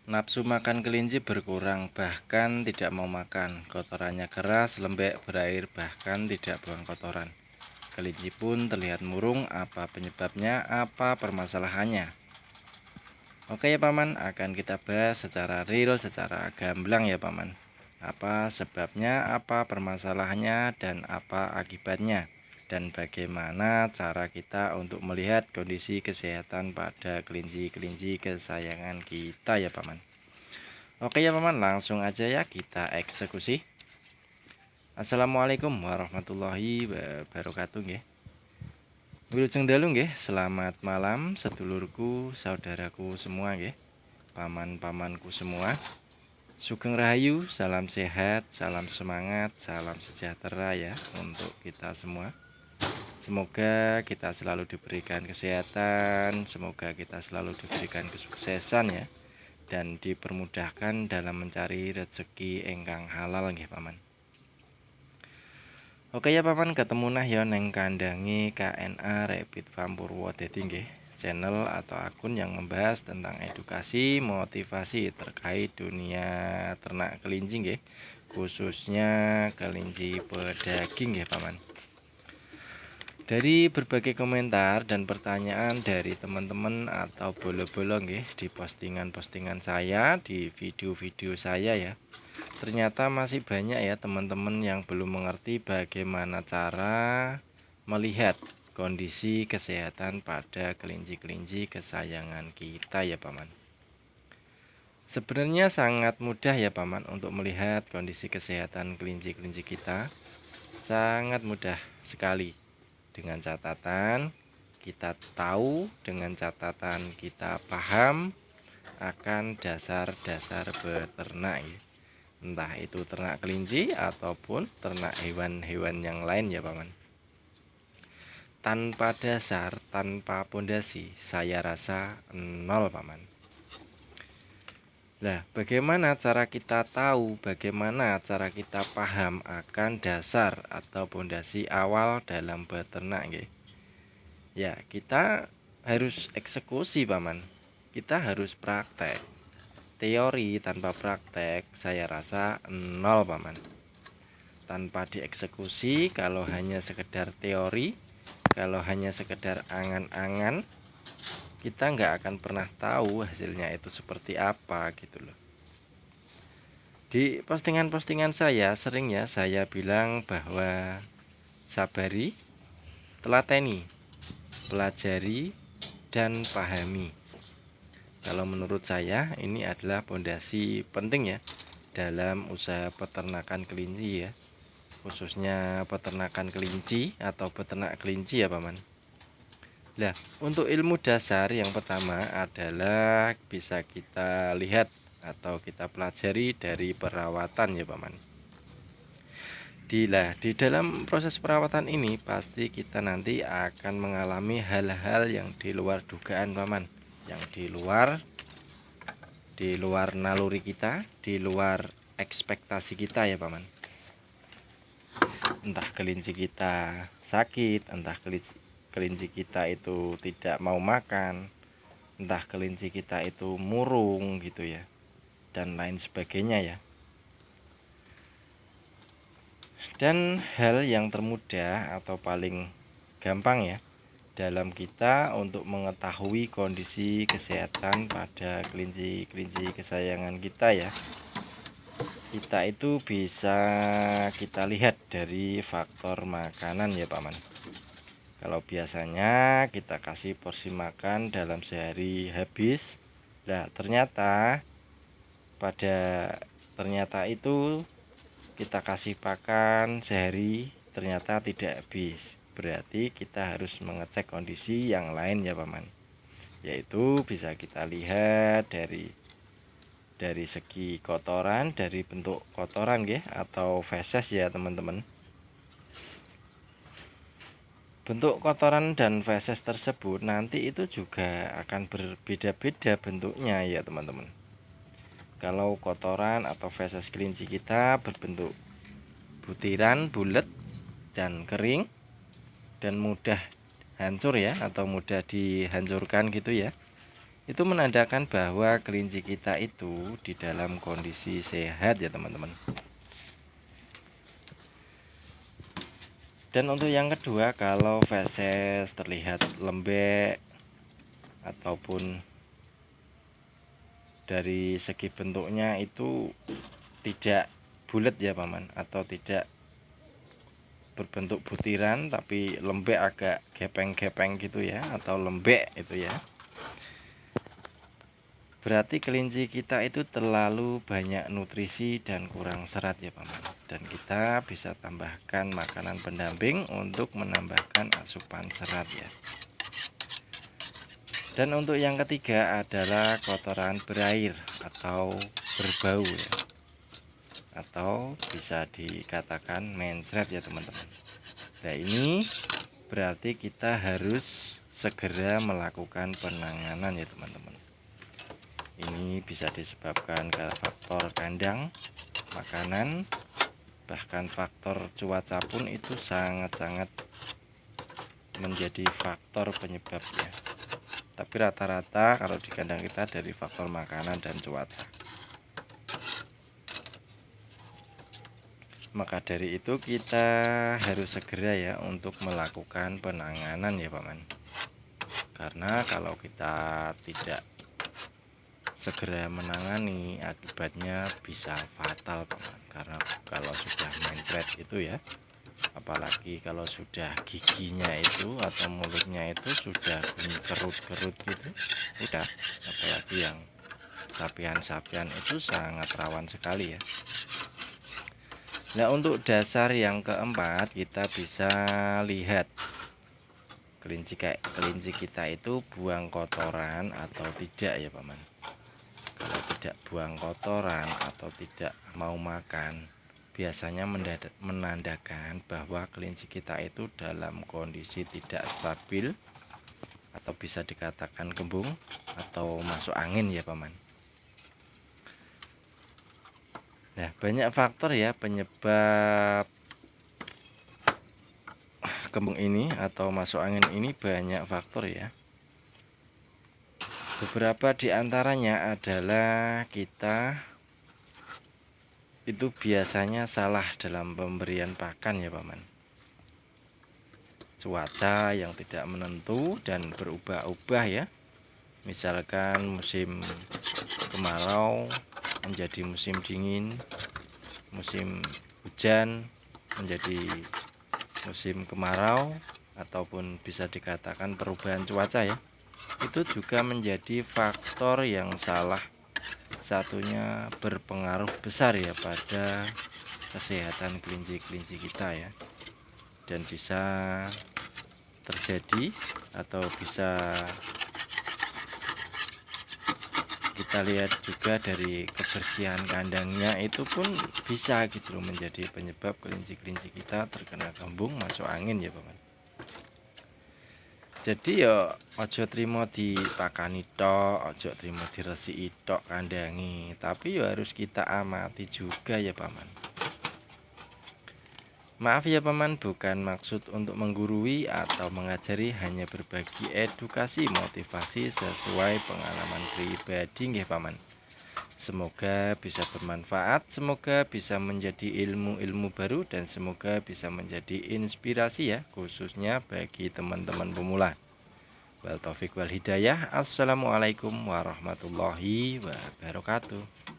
Nafsu makan kelinci berkurang, bahkan tidak mau makan. Kotorannya keras, lembek, berair, bahkan tidak buang kotoran. Kelinci pun terlihat murung. Apa penyebabnya? Apa permasalahannya? Oke ya Paman, akan kita bahas secara real, secara gamblang ya Paman. Apa sebabnya, apa permasalahannya, dan apa akibatnya, dan bagaimana cara kita untuk melihat kondisi kesehatan pada kelinci-kelinci kesayangan kita ya Paman. Oke ya Paman, langsung aja ya kita eksekusi. Assalamualaikum warahmatullahi wabarakatuh nggih. Wilujeng dalu nggih, selamat malam sedulurku, saudaraku semua nggih. Paman-pamanku semua. Sugeng Rahayu, salam sehat, salam semangat, salam sejahtera ya untuk kita semua. Semoga kita selalu diberikan kesehatan, semoga kita selalu diberikan kesuksesan ya, dan dipermudahkan dalam mencari rezeki ingkang halal nggih Paman. Oke ya Paman, ketemu nah ya neng kandangi KNA Rapid Farm Purwodadi nggih, channel atau akun yang membahas tentang edukasi motivasi terkait dunia ternak kelinci nggih, khususnya kelinci pedaging nggih Paman. Dari berbagai komentar dan pertanyaan dari teman-teman atau bolo-bolo nggih di postingan-postingan saya, di video-video saya ya. Ternyata masih banyak ya teman-teman yang belum mengerti bagaimana cara melihat kondisi kesehatan pada kelinci-kelinci kesayangan kita ya Paman. Sebenarnya sangat mudah ya Paman untuk melihat kondisi kesehatan kelinci-kelinci kita. Sangat mudah sekali. Dengan catatan kita tahu, dengan catatan kita paham akan dasar-dasar beternak ya. Entah itu ternak kelinci ataupun ternak hewan-hewan yang lain ya Paman. Tanpa dasar, tanpa pondasi, saya rasa nol Paman. Nah, bagaimana cara kita tahu, bagaimana cara kita paham akan dasar atau pondasi awal dalam beternak nggih? Ya, kita harus eksekusi Paman. Kita harus praktek. Teori tanpa praktek saya rasa nol Paman. Tanpa dieksekusi, kalau hanya sekedar teori, kalau hanya sekedar angan-angan, kita nggak akan pernah tahu hasilnya itu seperti apa gitu loh. Di postingan-postingan saya sering ya saya bilang bahwa sabari, telateni, pelajari, dan pahami. Kalau menurut saya ini adalah pondasi penting ya dalam usaha peternakan kelinci ya, khususnya peternakan kelinci atau peternak kelinci ya Paman. Nah, untuk ilmu dasar yang pertama adalah bisa kita lihat atau kita pelajari dari perawatan ya Paman. Di dalam proses perawatan ini pasti kita nanti akan mengalami hal-hal yang di luar dugaan Paman, yang di luar naluri kita, di luar ekspektasi kita ya Paman. Entah kelinci kita sakit, entah kelinci kita itu tidak mau makan, entah kelinci kita itu murung gitu ya, dan lain sebagainya ya. Dan hal yang termudah atau paling gampang ya dalam kita untuk mengetahui kondisi kesehatan pada kelinci-kelinci kesayangan kita ya, kita itu bisa kita lihat dari faktor makanan ya Paman. Kalau biasanya kita kasih porsi makan dalam sehari habis, nah ternyata itu kita kasih pakan sehari ternyata tidak habis. Berarti kita harus mengecek kondisi yang lain ya Paman. Yaitu bisa kita lihat dari segi kotoran, dari bentuk kotoran nggih atau feses ya teman-teman. Bentuk kotoran dan feses tersebut nanti itu juga akan berbeda-beda bentuknya ya teman-teman. Kalau kotoran atau feses kelinci kita berbentuk butiran, bulat, dan kering, dan mudah hancur ya, atau mudah dihancurkan gitu ya, Itu menandakan bahwa kelinci kita itu di dalam kondisi sehat ya teman-teman. Dan untuk yang kedua, kalau feses terlihat lembek ataupun dari segi bentuknya itu tidak bulat ya paman, atau tidak berbentuk butiran tapi lembek, agak gepeng-gepeng gitu ya, atau lembek itu ya, berarti kelinci kita itu terlalu banyak nutrisi dan kurang serat ya paman. Dan kita bisa tambahkan makanan pendamping untuk menambahkan asupan serat ya. Dan untuk yang ketiga adalah kotoran berair atau berbau ya, atau bisa dikatakan mencret ya teman-teman. Nah ini berarti kita harus segera melakukan penanganan ya teman-teman. Ini bisa disebabkan karena faktor kandang, makanan, bahkan faktor cuaca pun itu sangat-sangat menjadi faktor penyebabnya. Tapi rata-rata kalau di kandang kita dari faktor makanan dan cuaca. Maka dari itu kita harus segera ya untuk melakukan penanganan ya paman. Karena kalau kita tidak segera menangani, akibatnya bisa fatal paman. Karena kalau sudah mencret itu ya, apalagi kalau sudah giginya itu atau mulutnya itu sudah bunyi kerut-kerut gitu, udah, apalagi yang sapian-sapian itu sangat rawan sekali ya. Nah untuk dasar yang keempat, kita bisa lihat kelinci kita itu buang kotoran atau tidak ya paman. Kalau tidak buang kotoran atau tidak mau makan, biasanya menandakan bahwa kelinci kita itu dalam kondisi tidak stabil, atau bisa dikatakan kembung atau masuk angin ya paman. Nah banyak faktor ya penyebab kembung ini atau masuk angin ini, banyak faktor ya. Beberapa diantaranya adalah kita itu biasanya salah dalam pemberian pakan ya paman. Cuaca yang tidak menentu dan berubah-ubah ya. Misalkan musim kemarau menjadi musim dingin, musim hujan menjadi musim kemarau, ataupun bisa dikatakan perubahan cuaca ya. Itu juga menjadi faktor yang salah satunya berpengaruh besar ya pada kesehatan kelinci-kelinci kita ya. Dan bisa terjadi atau bisa kita lihat juga dari kebersihan kandangnya, itu pun bisa gitu loh menjadi penyebab kelinci-kelinci kita terkena kembung masuk angin ya paman. Jadi ya ojo trimo dipakani tok, ojo trimo diresiki tok kandangi, tapi ya harus kita amati juga ya paman. Maaf ya paman, bukan maksud untuk menggurui atau mengajari, hanya berbagi edukasi motivasi sesuai pengalaman pribadi nggih paman. Semoga bisa bermanfaat, semoga bisa menjadi ilmu-ilmu baru, dan semoga bisa menjadi inspirasi ya, khususnya bagi teman-teman pemula. Wal taufik wal hidayah. Assalamualaikum warahmatullahi wabarakatuh.